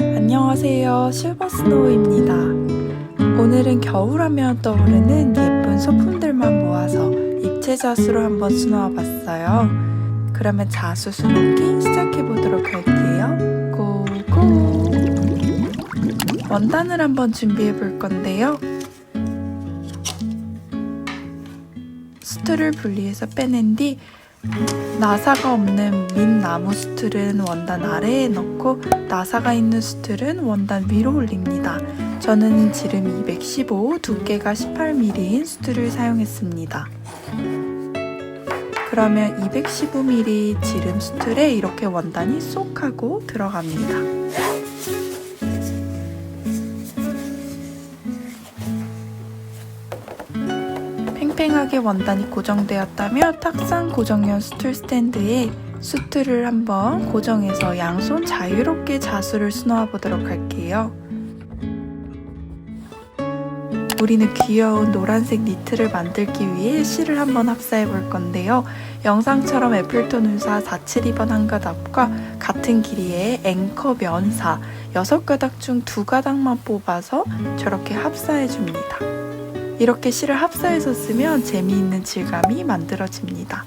안녕하세요, 실버스노우입니다. 오늘은 겨울하면 떠오르는 예쁜 소품들만 모아서 입체 자수로 한번 수놓아 봤어요. 그러면 자수 수놓기 시작해 보도록 할게요. 고고! 원단을 한번 준비해 볼 건데요. 수트를 분리해서 빼낸 뒤 나사가 없는 민나무 수틀은 원단 아래에 넣고 나사가 있는 수틀은 원단 위로 올립니다. 저는 지름 215, 두께가 18mm인 수틀을 사용했습니다. 그러면 215mm 지름 수틀에 이렇게 원단이 쏙 하고 들어갑니다. 팽팽하게 원단이 고정되었다면 탁상 고정형 수틀 스탠드에 수틀을 한번 고정해서 양손 자유롭게 자수를 수놓아 보도록 할게요. 우리는 귀여운 노란색 니트를 만들기 위해 실을 한번 합사해 볼 건데요. 영상처럼 애플톤 울사 472번 한 가닥과 같은 길이의 앵커 면사 6가닥 중 2가닥만 뽑아서 저렇게 합사해 줍니다. 이렇게 실을 합사해서 쓰면 재미있는 질감이 만들어집니다.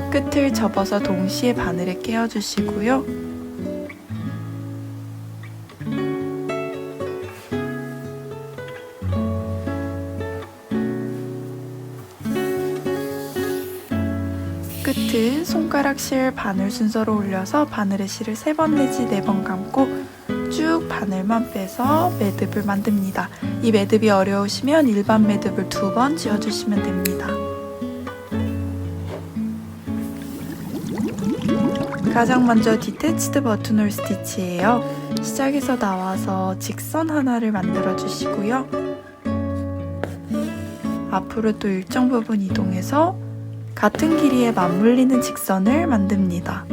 끝을 접어서 동시에 바늘에 끼워주시고요. 끝은 손가락 실 바늘 순서로 올려서 바늘에 실을 3번 내지 4번 감고 쭉 바늘만 빼서 매듭을 만듭니다. 이 매듭이 어려우시면 일반 매듭을 2번 지어주시면 됩니다. 가장 먼저 디태치드 버튼홀 스티치예요. 시작에서 나와서 직선 하나를 만들어 주시고요. 앞으로 또 일정 부분 이동해서 같은 길이에 맞물리는 직선을 만듭니다.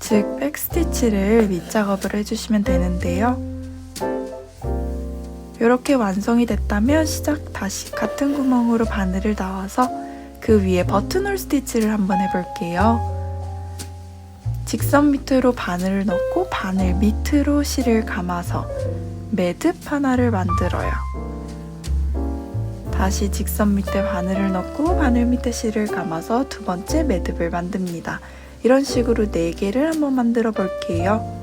즉 백스티치를 밑작업을 해주시면 되는데요. 이렇게 완성이 됐다면 다시 같은 구멍으로 바늘을 나와서 그 위에 버튼홀 스티치를 한번 해볼게요. 직선 밑으로 바늘을 넣고 바늘 밑으로 실을 감아서 매듭 하나를 만들어요. 다시 직선 밑에 바늘을 넣고 바늘 밑에 실을 감아서 2번째 매듭을 만듭니다. 이런 식으로 4개를 한번 만들어 볼게요.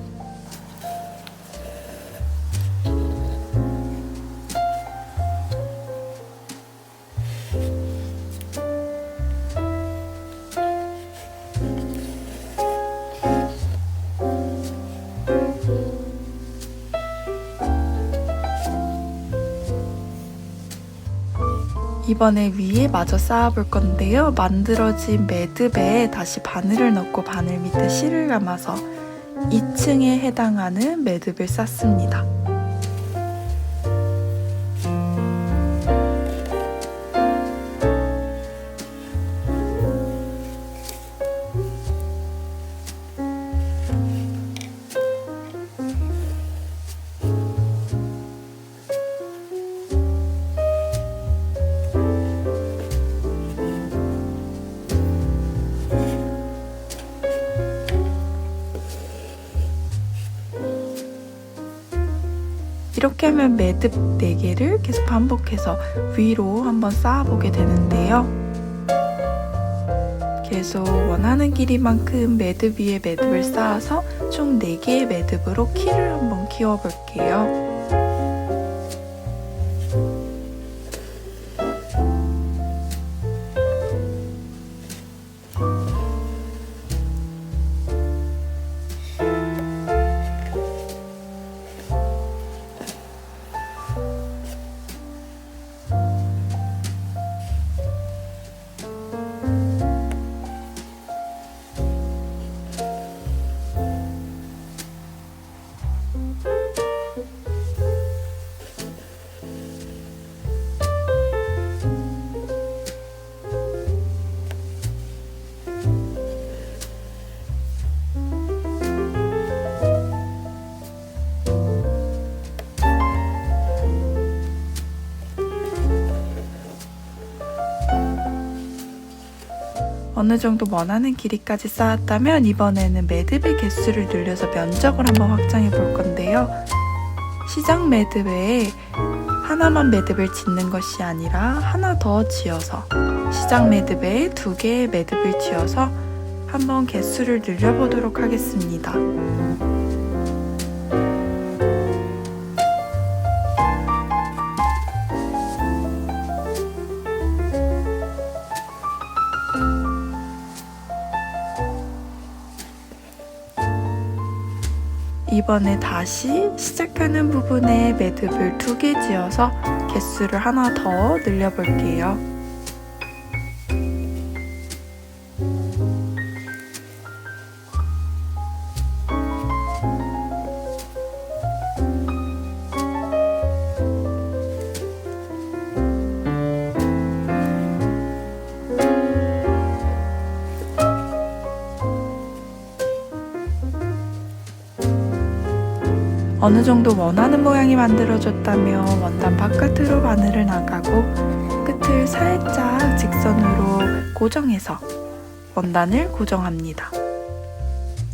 이번에 위에 마저 쌓아볼 건데요. 만들어진 매듭에 다시 바늘을 넣고 바늘 밑에 실을 감아서 2층에 해당하는 매듭을 쌓습니다. 이렇게 하면 매듭 4개를 계속 반복해서 위로 한번 쌓아보게 되는데요. 계속 원하는 길이만큼 매듭 위에 매듭을 쌓아서 총 4개의 매듭으로 키를 한번 키워볼게요. 어느 정도 원하는 길이까지 쌓았다면 이번에는 매듭의 개수를 늘려서 면적을 한번 확장해 볼 건데요. 시작 매듭에 하나만 매듭을 짓는 것이 아니라 하나 더 지어서 시작 매듭에 2개의 매듭을 지어서 한번 개수를 늘려보도록 하겠습니다. 이번에 다시 시작하는 부분에 매듭을 2개 지어서 개수를 하나 더 늘려볼게요. 어느 정도 원하는 모양이 만들어졌다면 원단 바깥으로 바늘을 나가고 끝을 살짝 직선으로 고정해서 원단을 고정합니다.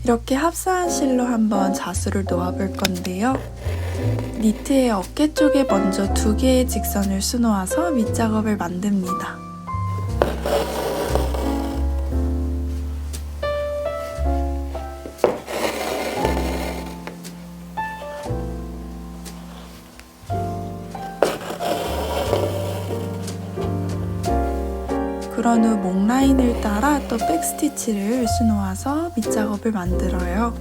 이렇게 합사한 실로 한번 자수를 놓아볼 건데요. 니트의 어깨 쪽에 먼저 2개의 직선을 수놓아서 밑작업을 만듭니다. 그런 후 목 라인을 따라 또 백스티치를 수놓아서 밑작업을 만들어요.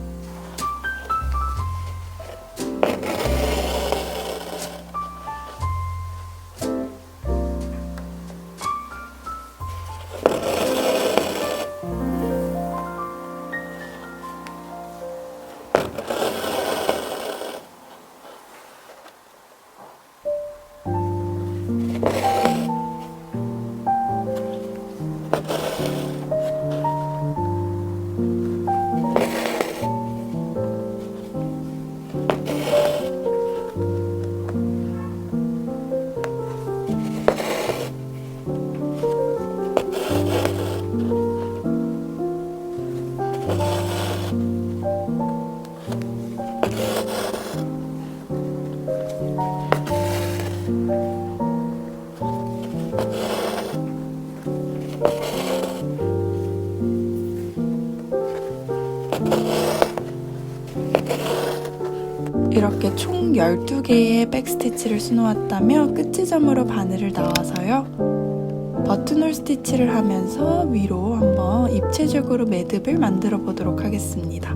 이렇게 총 12개의 백스티치를 수놓았다면 끝지점으로 바늘을 나와서요. 버튼홀 스티치를 하면서 위로 한번 입체적으로 매듭을 만들어 보도록 하겠습니다.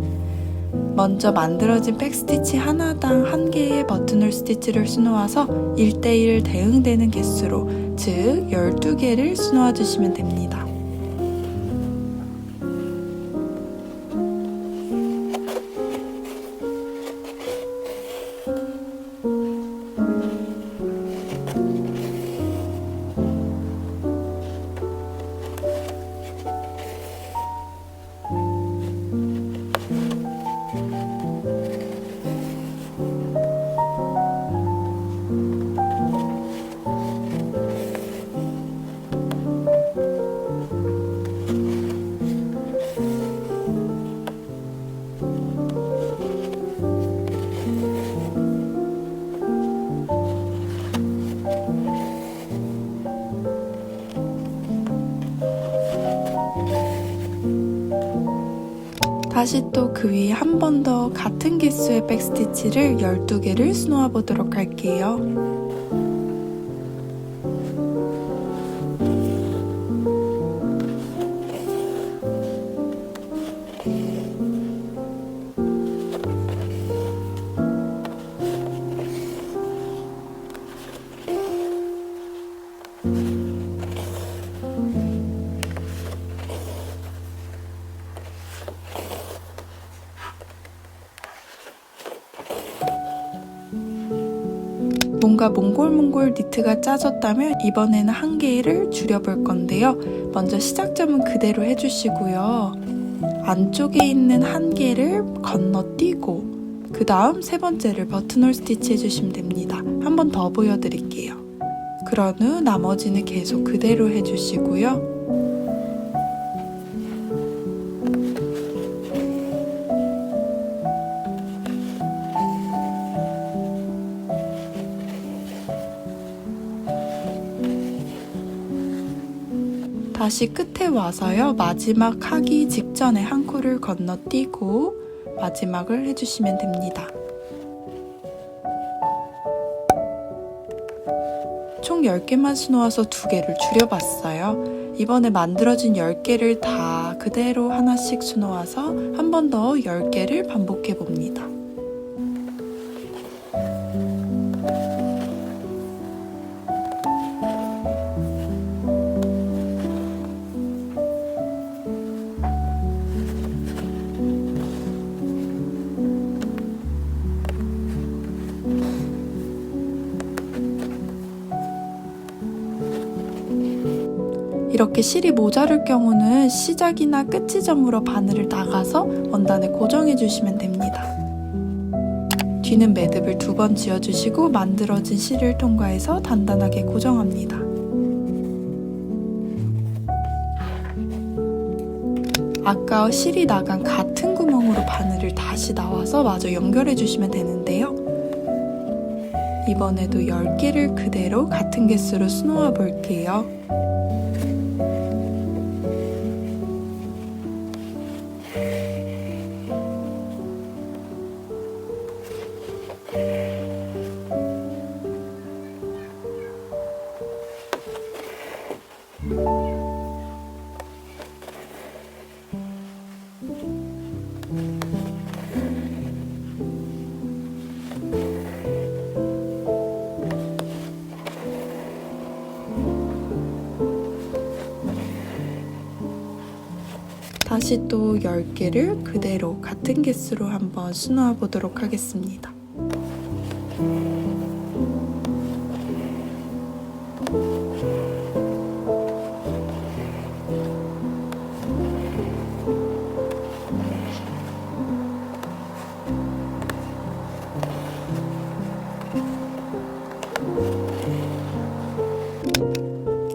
먼저 만들어진 백스티치 하나당 1개의 버튼홀 스티치를 수놓아서 1:1 대응되는 개수로, 즉 12개를 수놓아 주시면 됩니다. 다시 또 그 위에 한 번 더 같은 개수의 백스티치를 12개를 수놓아 보도록 할게요. 뭔가 몽골몽골 니트가 짜졌다면 이번에는 한개를 줄여볼 건데요. 먼저 시작점은 그대로 해주시고요. 안쪽에 있는 한개를 건너뛰고 그 다음 세 번째를 버튼홀 스티치 해주시면 됩니다. 한 번 더 보여드릴게요. 그런 후 나머지는 계속 그대로 해주시고요. 다시 끝에 와서요. 마지막 하기 직전에 한 코를 건너뛰고 마지막을 해주시면 됩니다. 총 10개만 수놓아서 2개를 줄여봤어요. 이번에 만들어진 10개를 다 그대로 하나씩 수놓아서 한 번 더 10개를 반복해 봅니다. 이렇게 실이 모자랄 경우는 시작이나 끝 지점으로 바늘을 나가서 원단에 고정해 주시면 됩니다. 뒤는 매듭을 2번 지어주시고 만들어진 실을 통과해서 단단하게 고정합니다. 아까 실이 나간 같은 구멍으로 바늘을 다시 나와서 마저 연결해 주시면 되는데요. 이번에도 10개를 그대로 같은 개수로 수놓아 볼게요. 다시 또 10개를 그대로 같은 개수로 한번 수놓아 보도록 하겠습니다.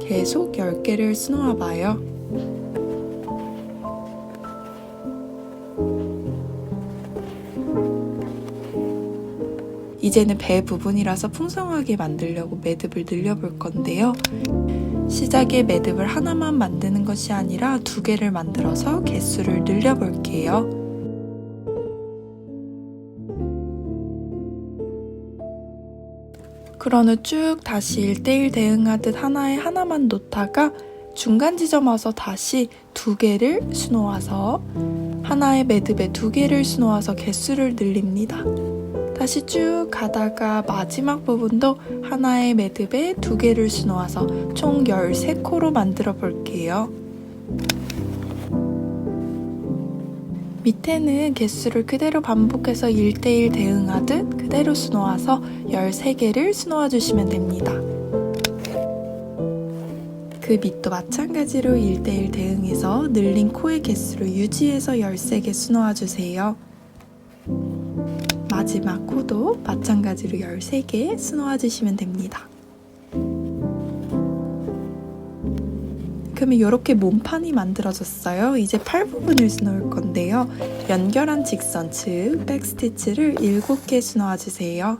계속 10개를 수놓아 봐요. 이제는 배 부분이라서 풍성하게 만들려고 매듭을 늘려볼 건데요. 시작에 매듭을 하나만 만드는 것이 아니라 2개를 만들어서 개수를 늘려볼게요. 그런 후 쭉 다시 1:1 대응하듯 하나에 하나만 놓다가 중간 지점 와서 다시 2개를 수놓아서 하나의 매듭에 2개를 수놓아서 개수를 늘립니다. 다시 쭉 가다가 마지막 부분도 하나의 매듭에 2개를 수놓아서 총 13코로 만들어 볼게요. 밑에는 개수를 그대로 반복해서 1:1 대응하듯 그대로 수놓아서 13개를 수놓아 주시면 됩니다. 그 밑도 마찬가지로 1:1 대응해서 늘린 코의 개수를 유지해서 13개 수놓아 주세요. 마지막 코도 마찬가지로 13개 수놓아 주시면 됩니다. 그러면 이렇게 몸판이 만들어졌어요. 이제 팔 부분을 수놓을 건데요. 연결한 직선, 즉 백스티치를 7개 수놓아 주세요.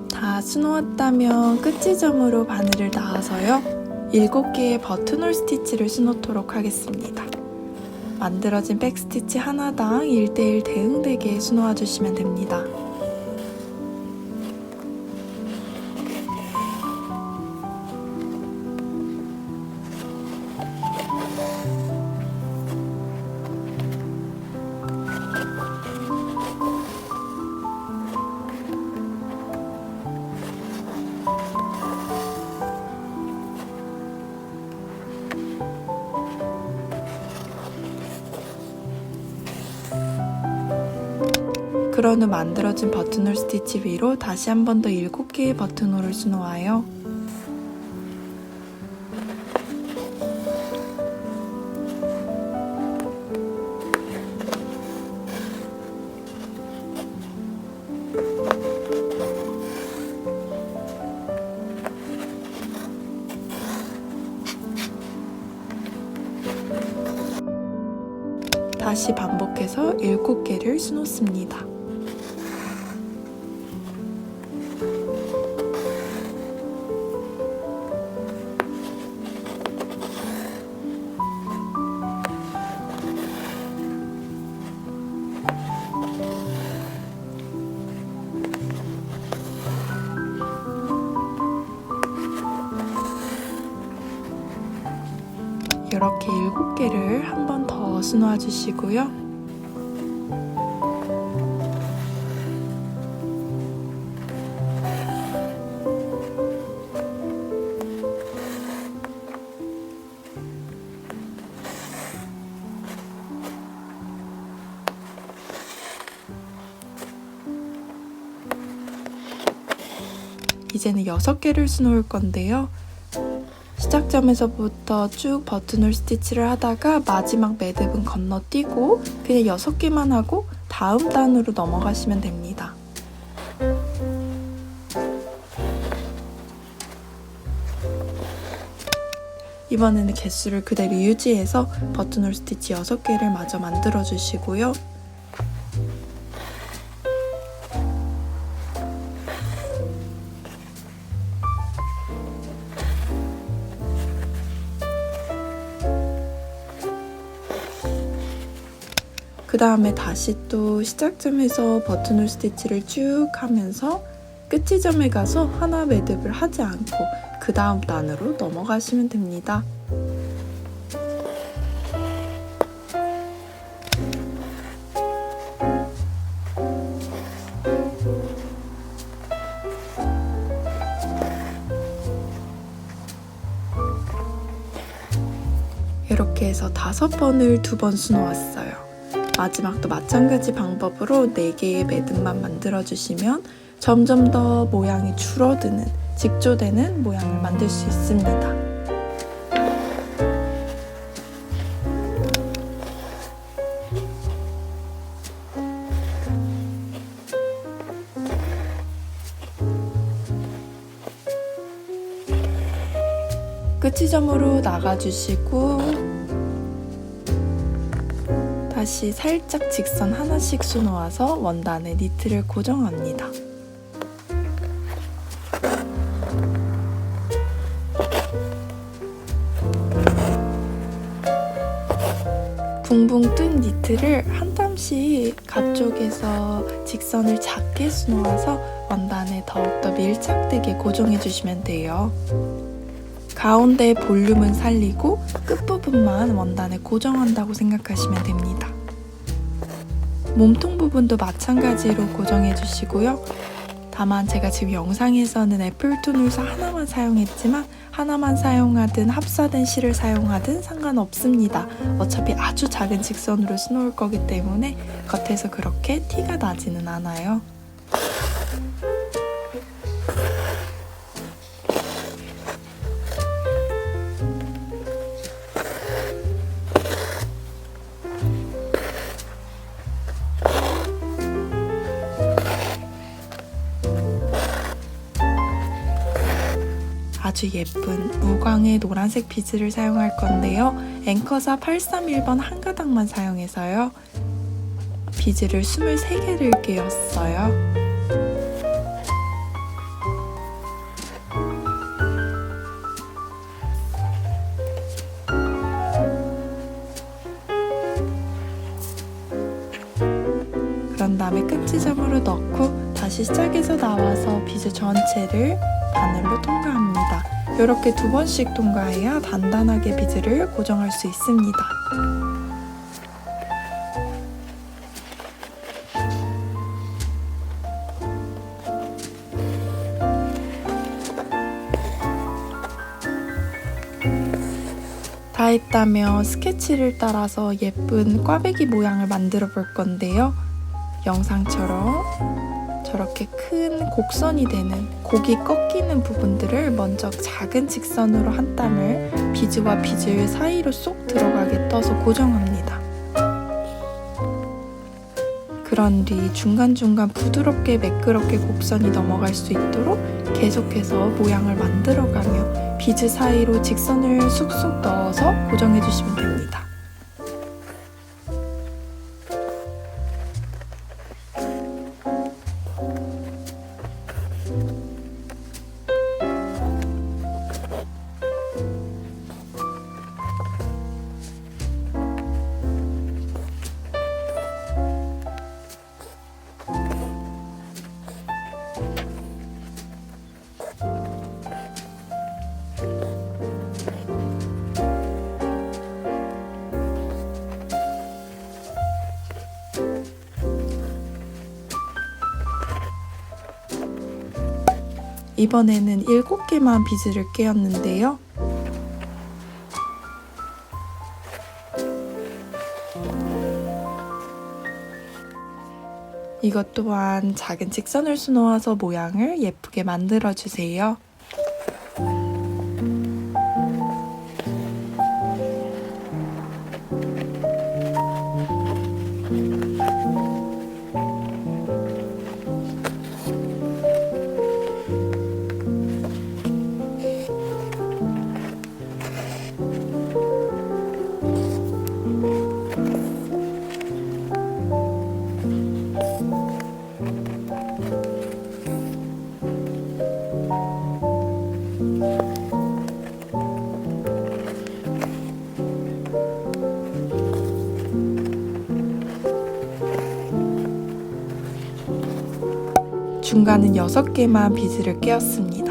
다 수놓았다면 끝 지점으로 바늘을 놔서요. 7개의 버튼홀 스티치를 수놓도록 하겠습니다. 만들어진 백스티치 하나당 1:1 대응되게 수놓아 주시면 됩니다. 그런 후 만들어진 버튼홀 스티치 위로 다시 한 번 더 7개의 버튼홀을 수놓아요. 다시 반복해서 7개를 수놓습니다. 이렇게 7개를 한 번 더 수놓아 주시고요. 이제는 6개를 수놓을 건데요. 시작점에서부터 쭉 버튼홀 스티치를 하다가 마지막 매듭은 건너뛰고 그냥 6개만 하고 다음 단으로 넘어가시면 됩니다. 이번에는 개수를 그대로 유지해서 버튼홀 스티치 6개를 마저 만들어 주시고요. 그 다음에 다시 또 시작점에서 버튼홀 스티치를 쭉 하면서 끝 지점에 가서 하나 매듭을 하지 않고 그 다음 단으로 넘어가시면 됩니다. 이렇게 해서 5번을 2번 수놓았어요. 마지막도 마찬가지 방법으로 4개의 매듭만 만들어주시면 점점 더 모양이 줄어드는, 직조되는 모양을 만들 수 있습니다. 끝 지점으로 나가주시고 다시 살짝 직선 하나씩 수놓아서 원단에 니트를 고정합니다. 붕붕 뜬 니트를 한 땀씩 가쪽에서 직선을 작게 수놓아서 원단에 더욱더 밀착되게 고정해 주시면 돼요. 가운데 볼륨은 살리고 끝부분만 원단에 고정한다고 생각하시면 됩니다. 몸통 부분도 마찬가지로 고정해 주시고요. 다만 제가 지금 영상에서는 애플톤 울사 하나만 사용했지만 하나만 사용하든 합사된 실을 사용하든 상관없습니다. 어차피 아주 작은 직선으로 수놓을 거기 때문에 겉에서 그렇게 티가 나지는 않아요. 아주 예쁜 무광의 노란색 비즈를 사용할 건데요. 앵커사 831번 한 가닥만 사용해서요. 비즈를 23개를 끼웠어요. 그런 다음에 끝지점으로 넣고 다시 시작해서 나와서 비즈 전체를 바늘로 통과합니다. 이렇게 2번씩 통과해야 단단하게 비즈를 고정할 수 있습니다. 다 했다면 스케치를 따라서 예쁜 꽈배기 모양을 만들어 볼 건데요. 영상처럼 저렇게 큰 곡선이 되는, 곡이 꺾이는 부분들을 먼저 작은 직선으로 한 땀을 비즈와 비즈 사이로 쏙 들어가게 떠서 고정합니다. 그런 뒤 중간중간 부드럽게 매끄럽게 곡선이 넘어갈 수 있도록 계속해서 모양을 만들어가며 비즈 사이로 직선을 쑥쑥 넣어서 고정해 주시면 됩니다. 이번에는 7개만 비즈를 꿰었는데요. 이것 또한 작은 직선을 수놓아서 모양을 예쁘게 만들어주세요. 중간은 6개만 비즈를 꿰었습니다.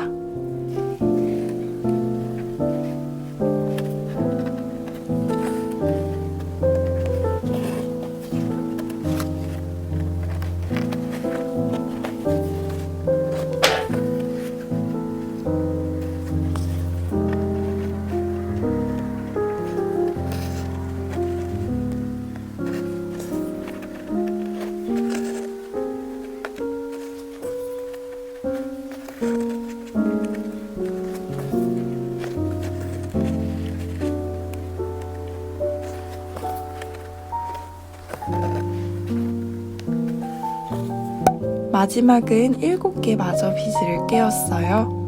마지막은 7개 마저 비즈를 꿰었어요.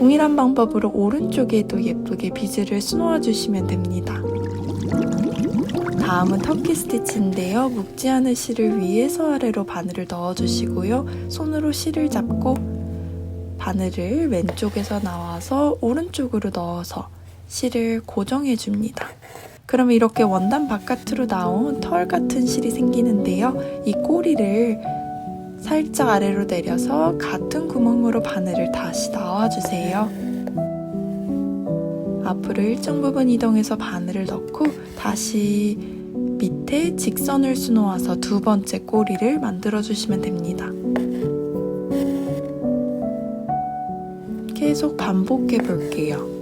동일한 방법으로 오른쪽에도 예쁘게 비즈를 수놓아 주시면 됩니다. 다음은 터키 스티치인데요. 묶지 않은 실을 위에서 아래로 바늘을 넣어주시고요. 손으로 실을 잡고 바늘을 왼쪽에서 나와서 오른쪽으로 넣어서 실을 고정해줍니다. 그러면 이렇게 원단 바깥으로 나온 털 같은 실이 생기는데요. 이 꼬리를 살짝 아래로 내려서 같은 구멍으로 바늘을 다시 넣어주세요. 앞으로 일정 부분 이동해서 바늘을 넣고 다시 밑에 직선을 수놓아서 두 번째 꼬리를 만들어주시면 됩니다. 계속 반복해 볼게요.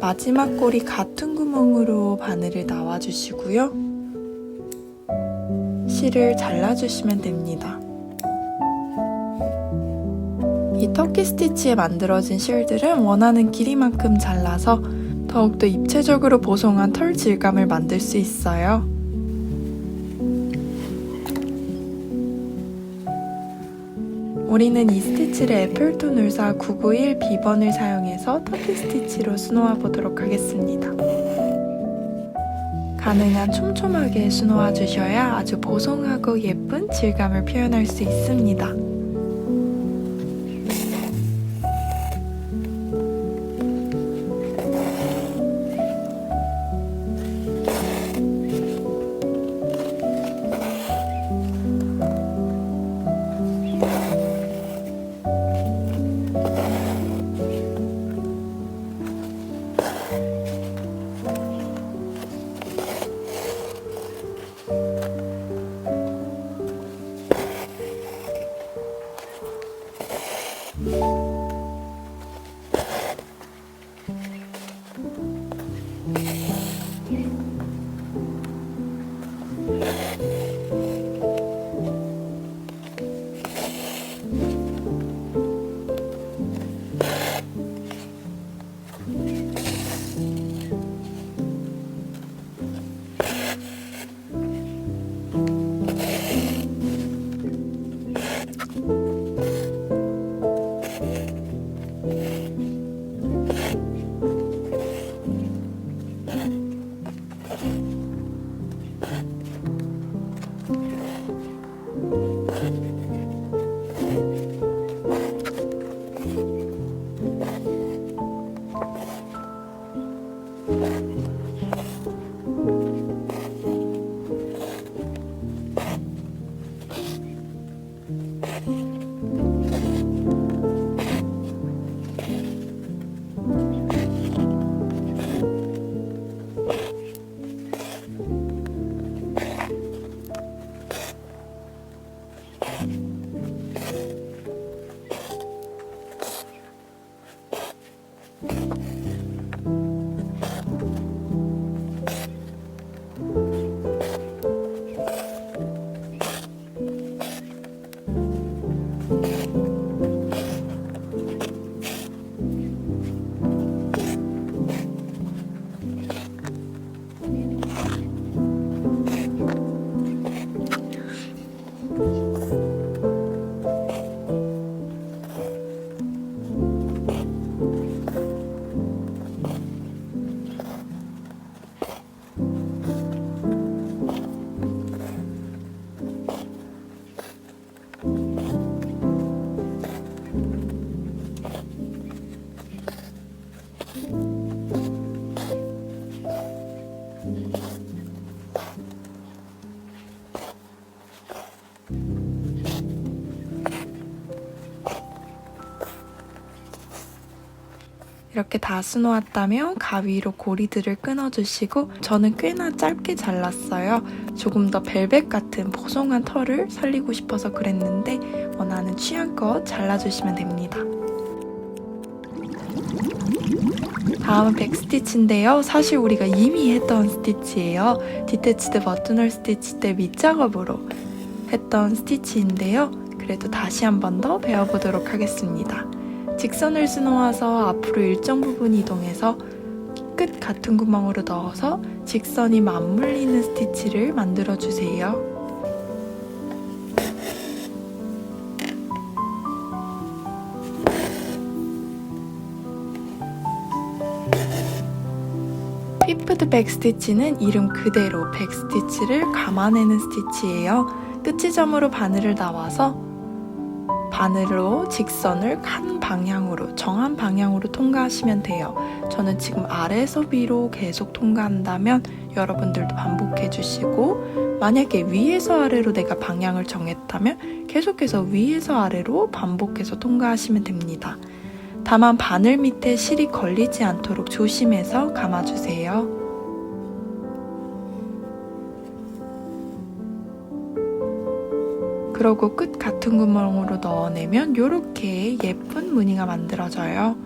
마지막 꼬리 같은 구멍으로 바늘을 넣어주시고요. 실을 잘라주시면 됩니다. 이 터키 스티치에 만들어진 실들은 원하는 길이만큼 잘라서 더욱더 입체적으로 보송한 털 질감을 만들 수 있어요. 우리는 이 스티치를 에펠톤 울사 991 B번을 사용해서 터키 스티치로 수놓아 보도록 하겠습니다. 가능한 촘촘하게 수놓아 주셔야 아주 보송하고 예쁜 질감을 표현할 수 있습니다. 이렇게 다 수놓았다면 가위로 고리들을 끊어주시고 저는 꽤나 짧게 잘랐어요. 조금 더 벨벳 같은 보송한 털을 살리고 싶어서 그랬는데 원하는 취향껏 잘라주시면 됩니다. 다음은 백스티치인데요. 사실 우리가 이미 했던 스티치예요. 디태치드 버튼홀 스티치 때 밑작업으로 했던 스티치인데요. 그래도 다시 한 번 더 배워보도록 하겠습니다. 직선을 수놓아서 앞으로 일정 부분 이동해서 끝 같은 구멍으로 넣어서 직선이 맞물리는 스티치를 만들어주세요. 피프드 백스티치는 이름 그대로 백스티치를 감아내는 스티치예요. 끝지점으로 바늘을 나와서 바늘로 직선을 한 방향으로, 정한 방향으로 통과하시면 돼요. 저는 지금 아래에서 위로 계속 통과한다면 여러분들도 반복해 주시고, 만약에 위에서 아래로 내가 방향을 정했다면 계속해서 위에서 아래로 반복해서 통과하시면 됩니다. 다만 바늘 밑에 실이 걸리지 않도록 조심해서 감아주세요. 그러고 끝 같은 구멍으로 넣어내면 이렇게 예쁜 무늬가 만들어져요.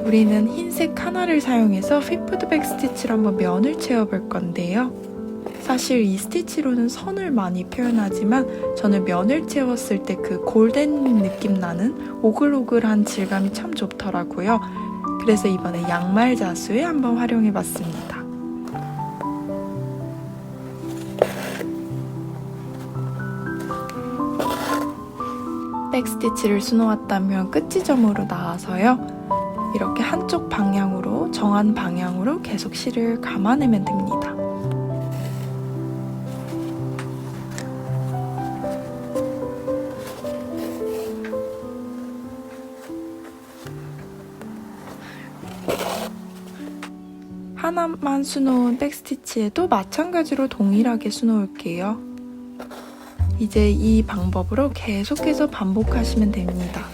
우리는 흰색 하나를 사용해서 피프드 백스티치로 한번 면을 채워볼 건데요. 사실 이 스티치로는 선을 많이 표현하지만 저는 면을 채웠을 때 그 골덴 느낌 나는 오글오글한 질감이 참 좋더라고요. 그래서 이번에 양말 자수에 한번 활용해봤습니다. 백스티치를 수놓았다면 끝지점으로 나와서요. 이렇게 한쪽 방향으로, 정한 방향으로 계속 실을 감아내면 됩니다. 하나만 수놓은 백스티치에도 마찬가지로 동일하게 수놓을게요. 이제 이 방법으로 계속해서 반복하시면 됩니다.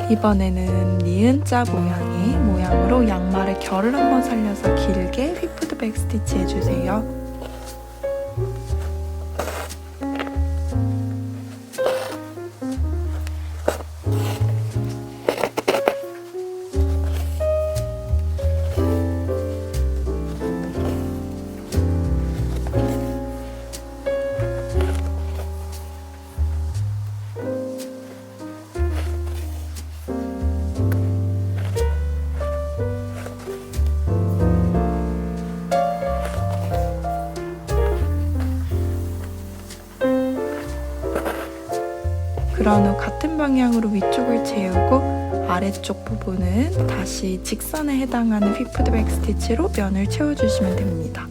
이번에는 니은자 모양의 모양으로 양말의 결을 한번 살려서 길게 휘프드 백스티치 해주세요. 그런 후 같은 방향으로 위쪽을 채우고 아래쪽 부분은 다시 직선에 해당하는 휘프드 백스티치로 면을 채워주시면 됩니다.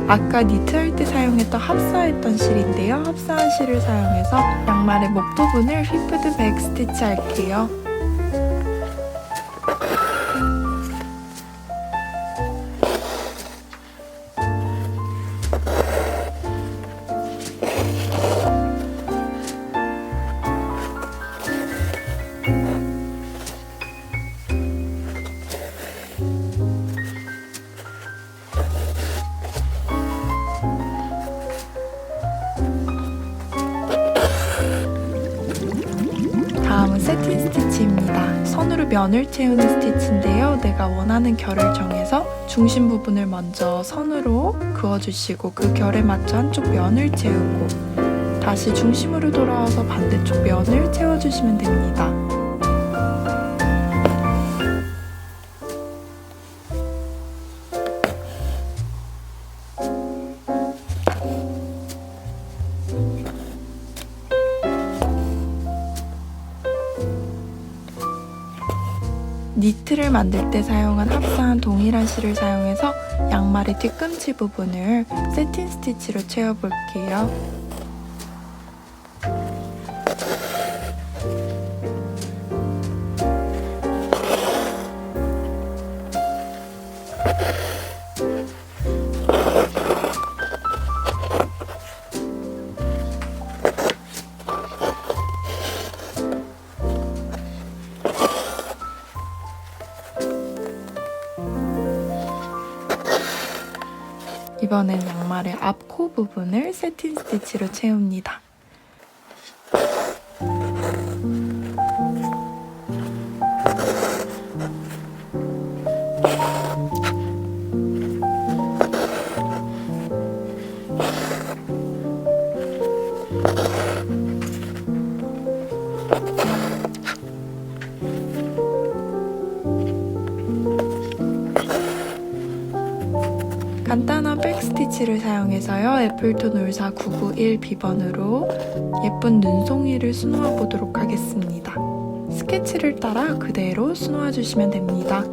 아까 니트할 때 사용했던 합사했던 실인데요. 합사한 실을 사용해서 양말의 목 부분을 휘프드 백 스티치 할게요. 다음은 세틴 스티치입니다. 선으로 면을 채우는 스티치인데요. 내가 원하는 결을 정해서 중심 부분을 먼저 선으로 그어주시고 그 결에 맞춰 한쪽 면을 채우고 다시 중심으로 돌아와서 반대쪽 면을 채워주시면 됩니다. 니트를 만들 때 사용한 합사한 동일한 실을 사용해서 양말의 뒤꿈치 부분을 세틴 스티치로 채워볼게요. 이번엔 양말의 앞 코 부분을 세틴 스티치로 채웁니다. 간단한 백스티치를 사용해서요. 애플톤 울사 991B번으로 예쁜 눈송이를 수놓아 보도록 하겠습니다. 스케치를 따라 그대로 수놓아 주시면 됩니다.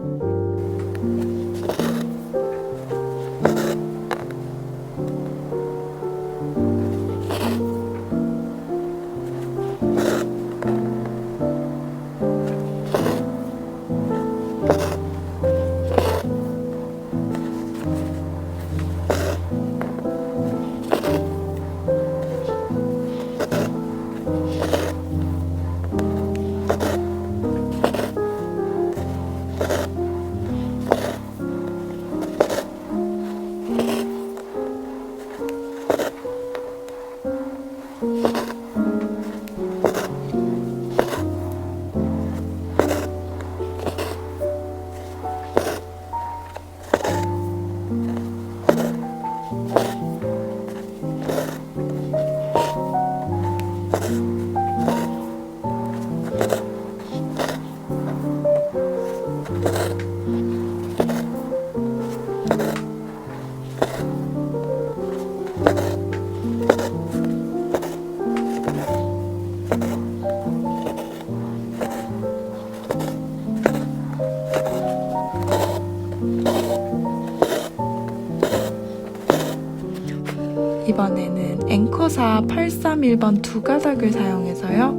이번에는 앵커사 831번 두 가닥을 사용해서요.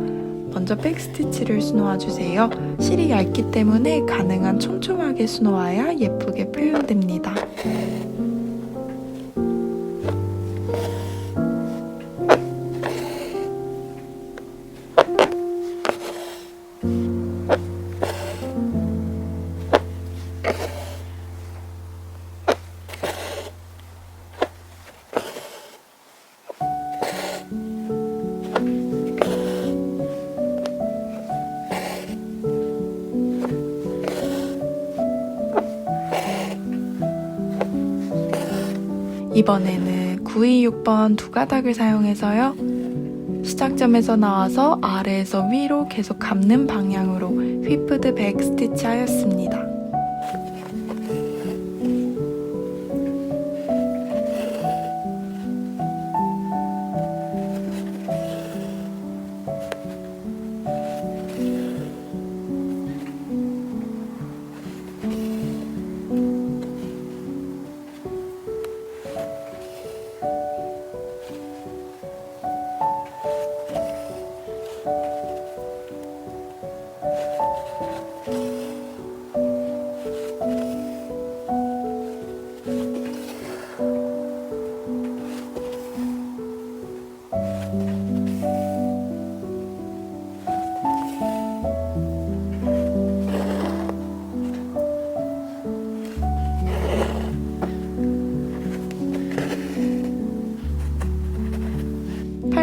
먼저 백스티치를 수놓아주세요. 실이 얇기 때문에 가능한 촘촘하게 수놓아야 예쁘게 표현됩니다. 이번에는 926번 두 가닥을 사용해서요. 시작점에서 나와서 아래에서 위로 계속 감는 방향으로 휘프드 백 스티치 하였습니다.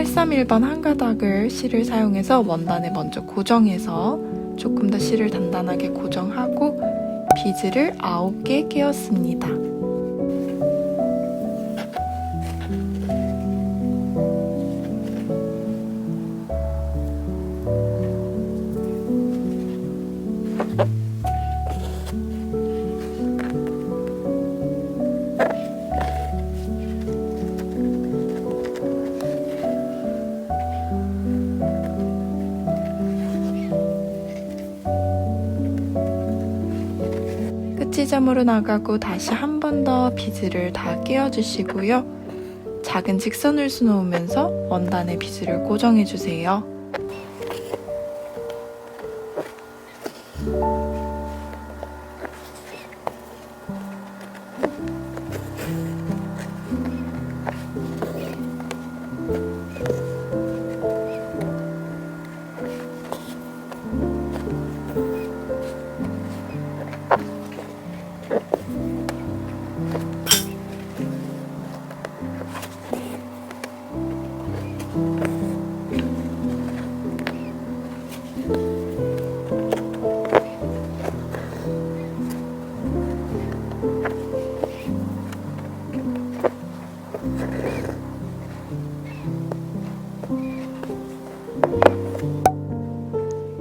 831번 한 가닥을 실을 사용해서 원단에 먼저 고정해서 조금 더 실을 단단하게 고정하고 비즈를 9개 끼웠습니다. 지점으로 나가고 다시 한 번 더 비즈를 다 끼워주시고요. 작은 직선을 수놓으면서 원단에 비즈를 고정해주세요.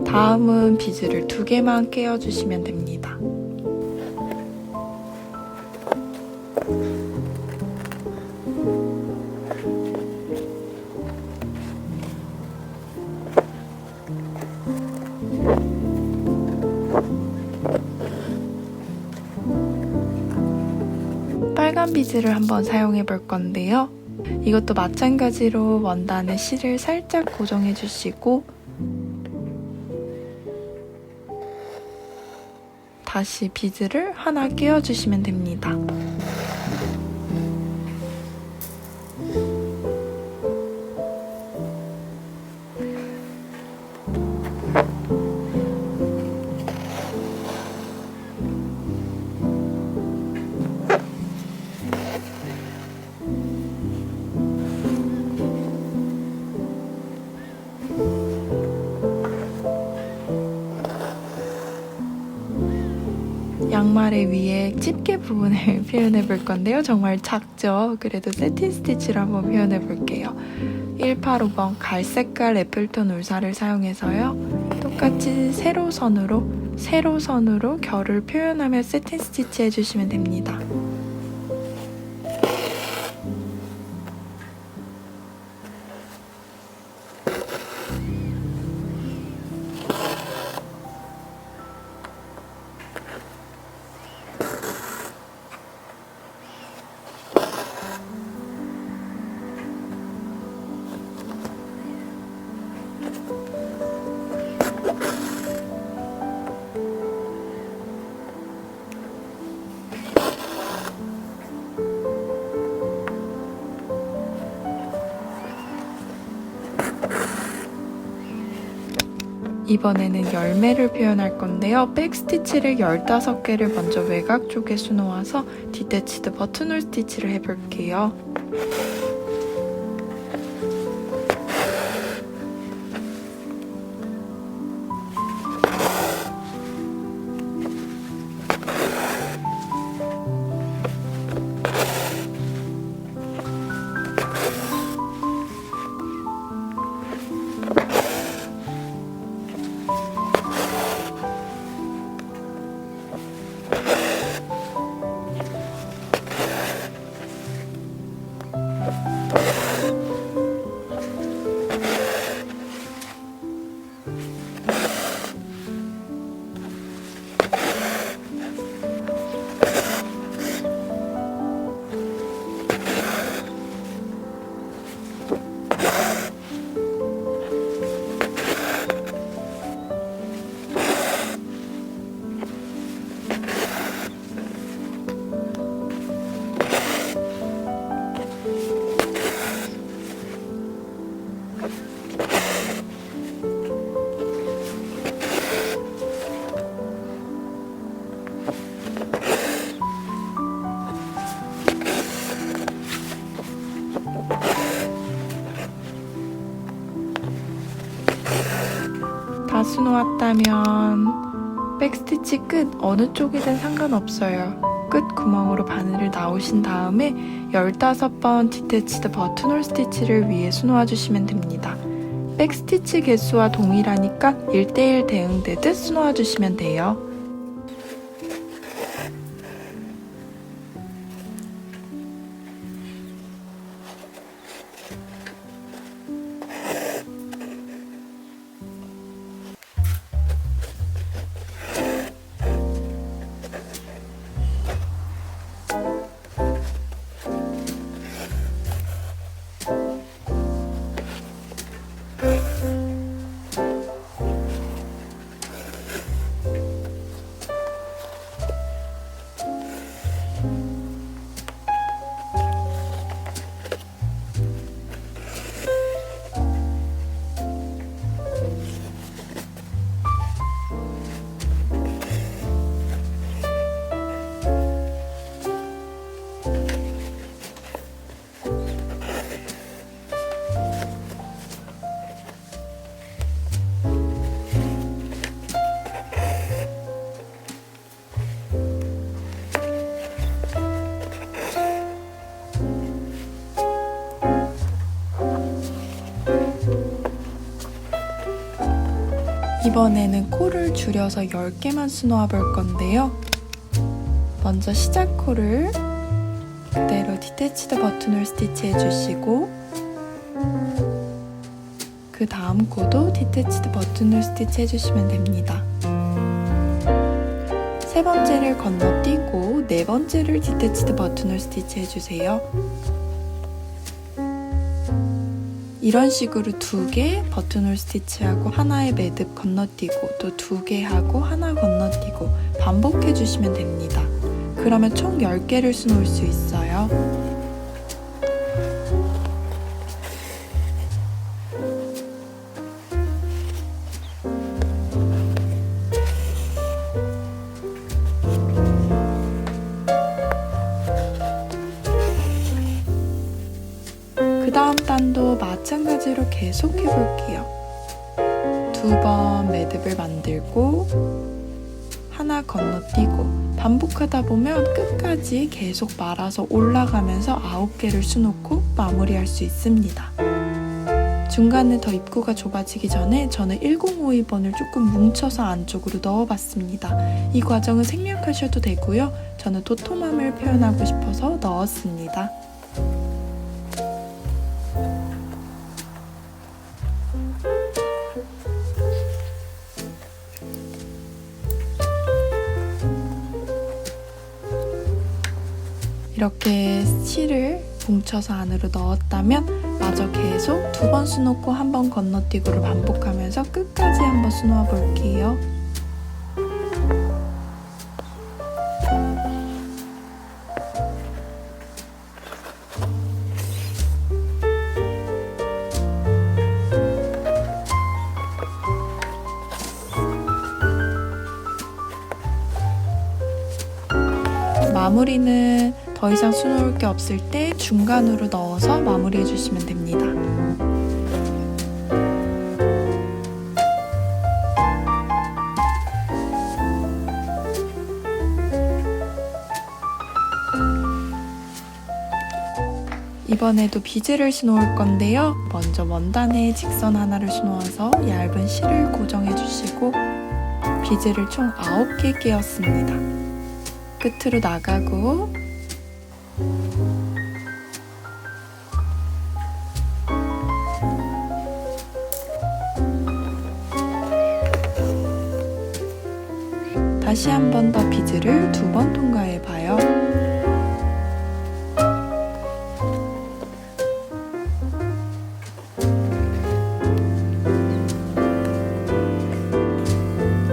다음은 비즈를 2개만 끼워주시면 됩니다. 빨간 비즈를 한번 사용해 볼 건데요. 이것도 마찬가지로 원단에 실을 살짝 고정해 주시고 다시 비즈를 하나 끼워주시면 됩니다. 양말의 위에 집게 부분을 표현해 볼 건데요. 정말 작죠? 그래도 세틴 스티치로 한번 표현해 볼게요. 185번 갈색깔 애플톤 울사를 사용해서요. 똑같이 세로선으로 결을 표현하며 세틴 스티치 해주시면 됩니다. 이번에는 열매를 표현할 건데요. 백스티치를 15개를 먼저 외곽 쪽에 수놓아서 디태치드 버튼홀 스티치를 해볼게요. 수놓았다면 백스티치 끝 어느 쪽이든 상관없어요. 끝 구멍으로 바늘을 나오신 다음에 15번 디태치드 버튼홀 스티치를 위에 수놓아 주시면 됩니다. 백스티치 개수와 동일하니까 1:1 대응되듯 수놓아 주시면 돼요. 이번에는 코를 줄여서 10개만 수놓아 볼 건데요. 먼저 시작 코를 그대로 디태치드 버튼홀 스티치 해주시고, 그 다음 코도 디태치드 버튼홀 스티치 해주시면 됩니다. 세 번째를 건너뛰고 네 번째를 디태치드 버튼홀 스티치 해주세요. 이런 식으로 2개 버튼홀 스티치하고 하나의 매듭 건너뛰고 또 2개 하고 하나 건너뛰고 반복해 주시면 됩니다. 그러면 총 10개를 수놓을 수 있어요. 그 다음 단도 마찬가지로 계속 해볼게요. 2번 매듭을 만들고 하나 건너뛰고 반복하다 보면 끝까지 계속 말아서 올라가면서 9개를 수놓고 마무리할 수 있습니다. 중간에 더 입구가 좁아지기 전에 저는 1052번을 조금 뭉쳐서 안쪽으로 넣어봤습니다. 이 과정은 생략하셔도 되고요. 저는 도톰함을 표현하고 싶어서 넣었습니다. 이렇게 실을 뭉쳐서 안으로 넣었다면 마저 계속 2번 수놓고 1번 건너뛰고를 반복하면서 끝까지 한번 수놓아 볼게요. 마무리는 더 이상 수놓을 게 없을 때 중간으로 넣어서 마무리해 주시면 됩니다. 이번에도 비즈를 수놓을 건데요. 먼저 원단에 직선 하나를 수놓아서 얇은 실을 고정해 주시고 비즈를 총 9개 끼웠습니다. 끝으로 나가고 다시 한 번 더 비즈를 2번 통과해 봐요.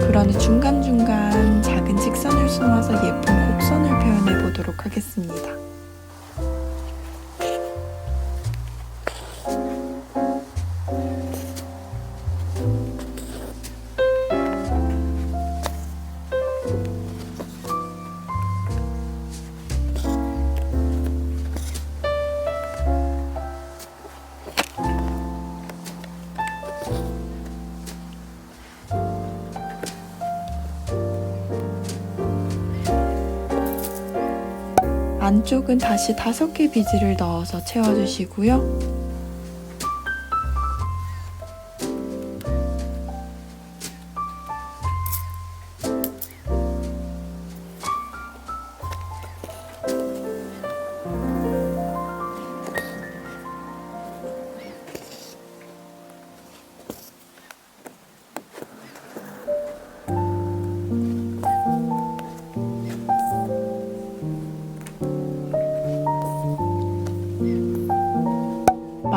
그런 후 중간중간 작은 직선을 수놓아서 예쁜 곡선을 표현해 보도록 하겠습니다. 안쪽은 다시 5개 비즈를 넣어서 채워주시고요.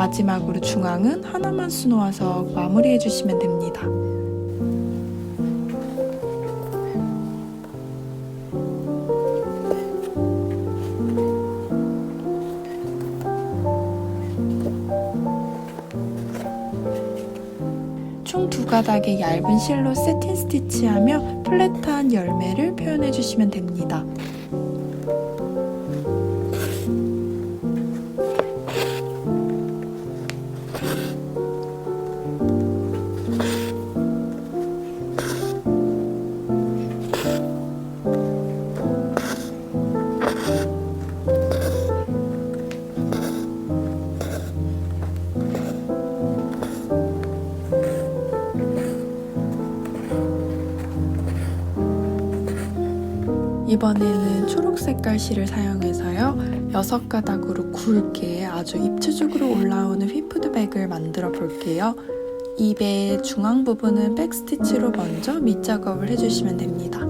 마지막으로 중앙은 하나만 수놓아서 마무리해 주시면 됩니다. 총 2가닥의 얇은 실로 세틴 스티치하며 플랫한 열매를 표현해 주시면 됩니다. 이번에는 초록 색깔 실을 사용해서요 6가닥으로 굵게 아주 입체적으로 올라오는 휘프드백을 만들어 볼게요. 입의 중앙 부분은 백스티치로 먼저 밑작업을 해주시면 됩니다.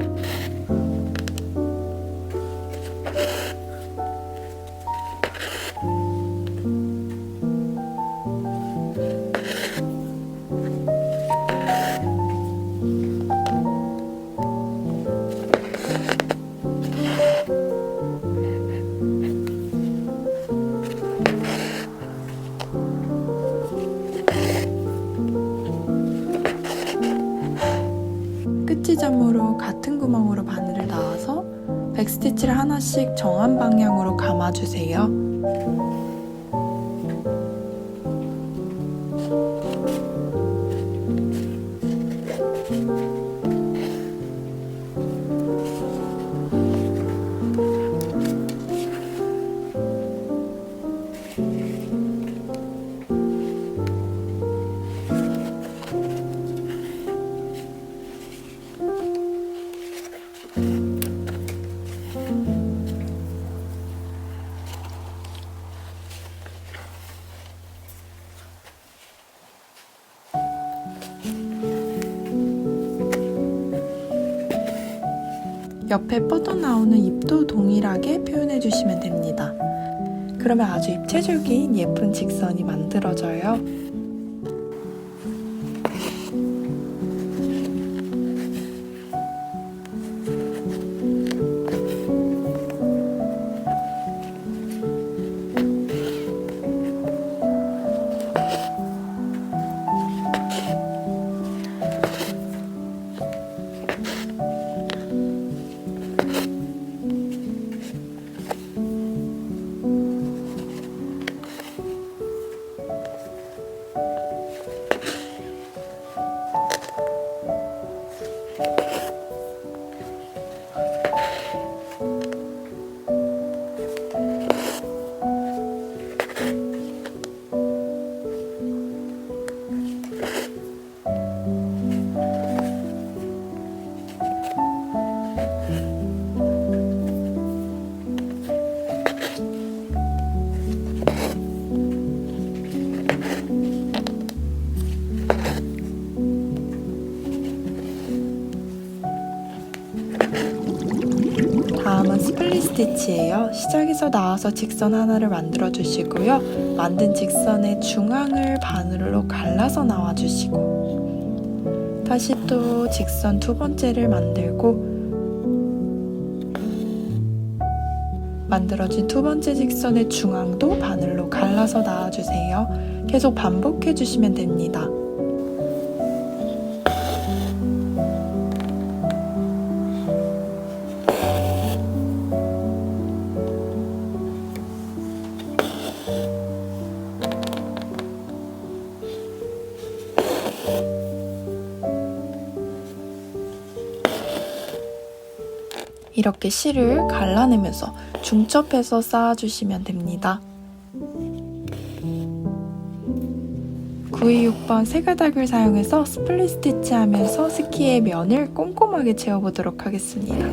끝지점으로 같은 구멍으로 바늘을 넣어서 백스티치를 하나씩 정한 방향으로 감아주세요. 옆에 뻗어나오는 잎도 동일하게 표현해 주시면 됩니다. 그러면 아주 입체적인 예쁜 직선이 만들어져요. 다음은 스플릿 스티치예요. 시작에서 나와서 직선 하나를 만들어 주시고요. 만든 직선의 중앙을 바늘로 갈라서 나와 주시고 다시 또 직선 2번째를 만들고 만들어진 2번째 직선의 중앙도 바늘로 갈라서 나와 주세요. 계속 반복해 주시면 됩니다. 이렇게 실을 갈라내면서 중첩해서 쌓아주시면 됩니다. 926번 세가닥을 사용해서 스플릿 스티치 하면서 스키의 면을 꼼꼼하게 채워보도록 하겠습니다.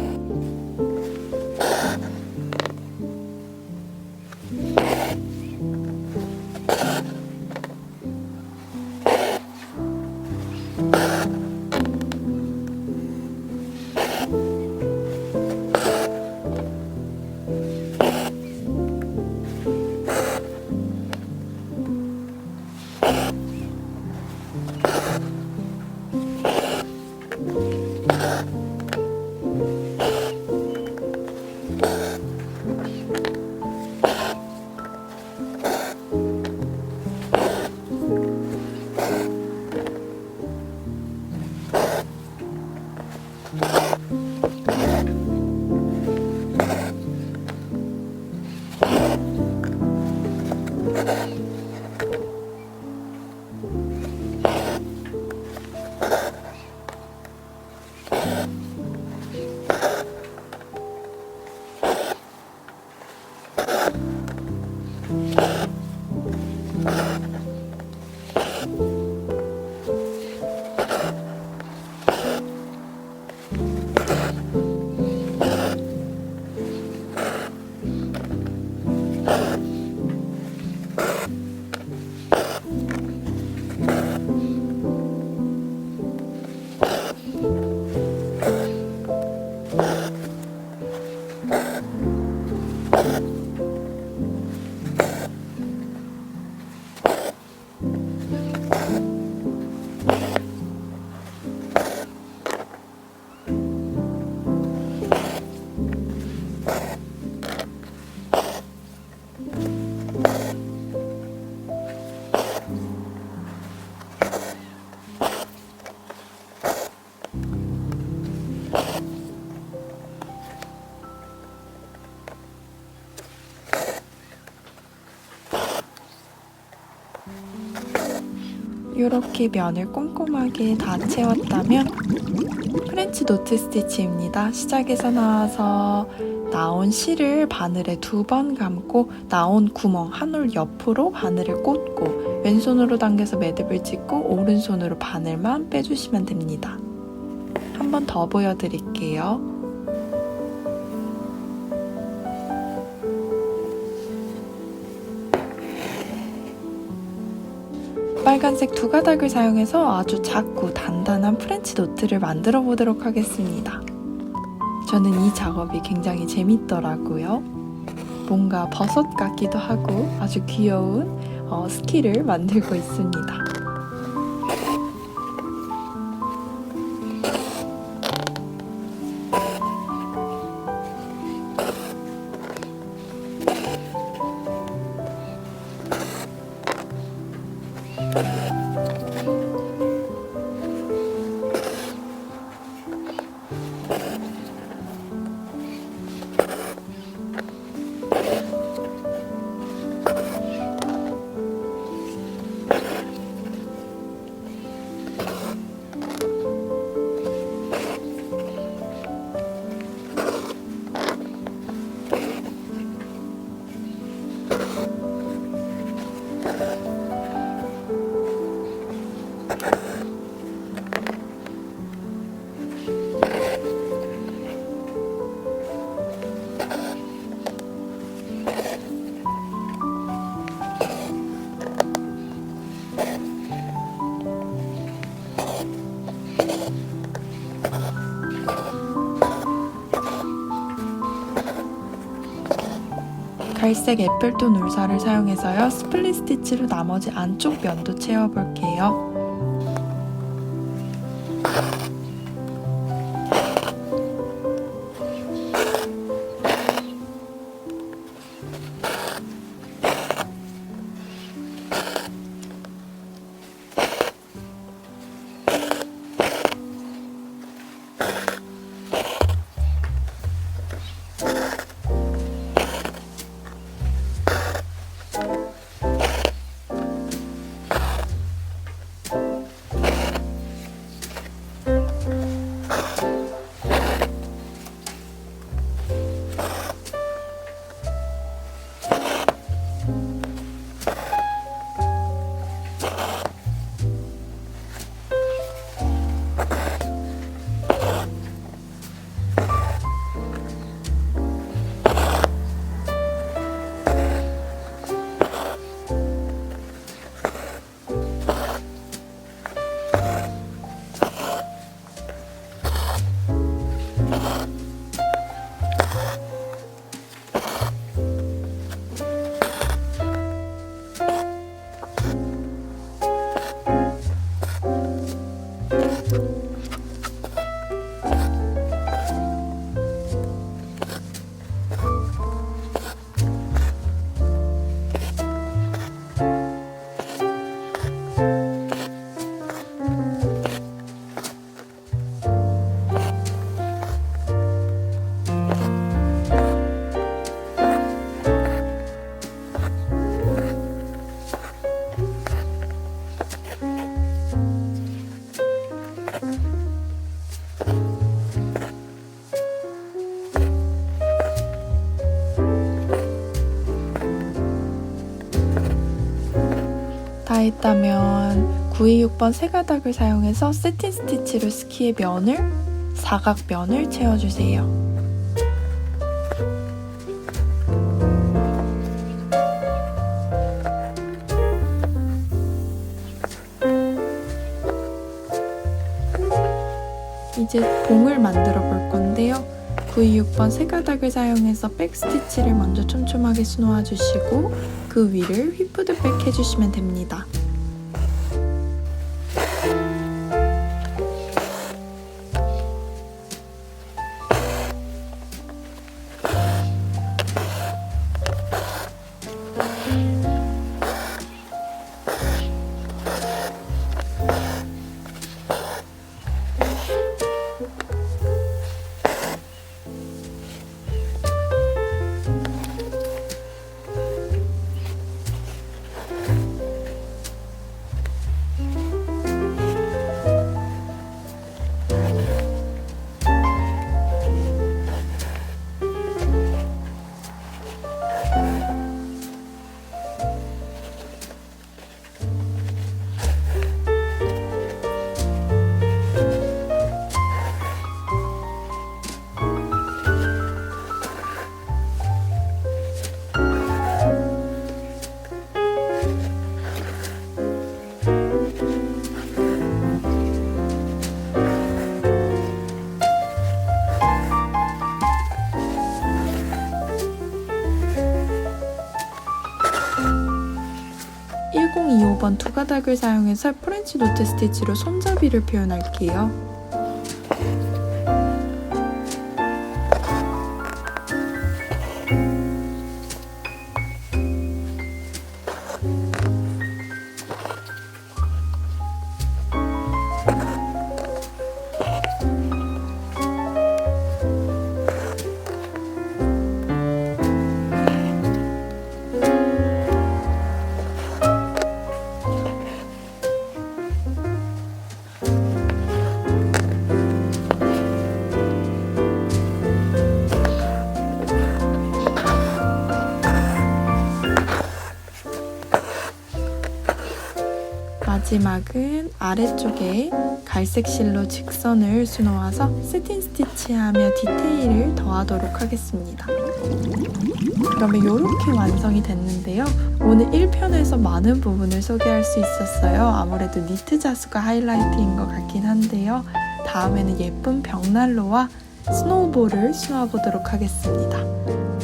이렇게 면을 꼼꼼하게 다 채웠다면 프렌치 노트 스티치입니다. 시작에서 나와서 나온 실을 바늘에 2번 감고 나온 구멍 한 올 옆으로 바늘을 꽂고 왼손으로 당겨서 매듭을 짓고 오른손으로 바늘만 빼주시면 됩니다. 한 번 더 보여드릴게요. 빨간색 2가닥을 사용해서 아주 작고 단단한 프렌치 노트를 만들어 보도록 하겠습니다. 저는 이 작업이 굉장히 재밌더라고요. 뭔가 버섯 같기도 하고 아주 귀여운 스키를 만들고 있습니다. 갈색 에펠톤 울사를 사용해서요. 스플릿 스티치로 나머지 안쪽 면도 채워볼게요. 다 했다면 926번 세 가닥을 사용해서 세틴 스티치로 스키의 면을, 사각면을 채워주세요. 이제 봉을 만들어 볼 건데요. 926번 세 가닥을 사용해서 백 스티치를 먼저 촘촘하게 수놓아 주시고 그 위를 휘프드백 해주시면 됩니다. (1025번) 두 가닥을 사용해서 프렌치 노트 스티치로 손잡이를 표현할게요. 마지막은 아래쪽에 갈색 실로 직선을 수놓아서 세틴 스티치하며 디테일을 더하도록 하겠습니다. 그러면 이렇게 완성이 됐는데요. 오늘 1편에서 많은 부분을 소개할 수 있었어요. 아무래도 니트 자수가 하이라이트인 것 같긴 한데요. 다음에는 예쁜 벽난로와 스노우볼을 수놓아보도록 하겠습니다.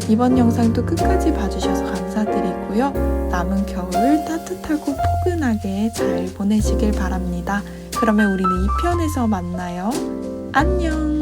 이번 영상도 끝까지 봐주셔서 감사드리고요. 남은 겨울 따뜻하고 포근하게 잘 보내시길 바랍니다. 그러면 우리는 2편에서 만나요. 안녕!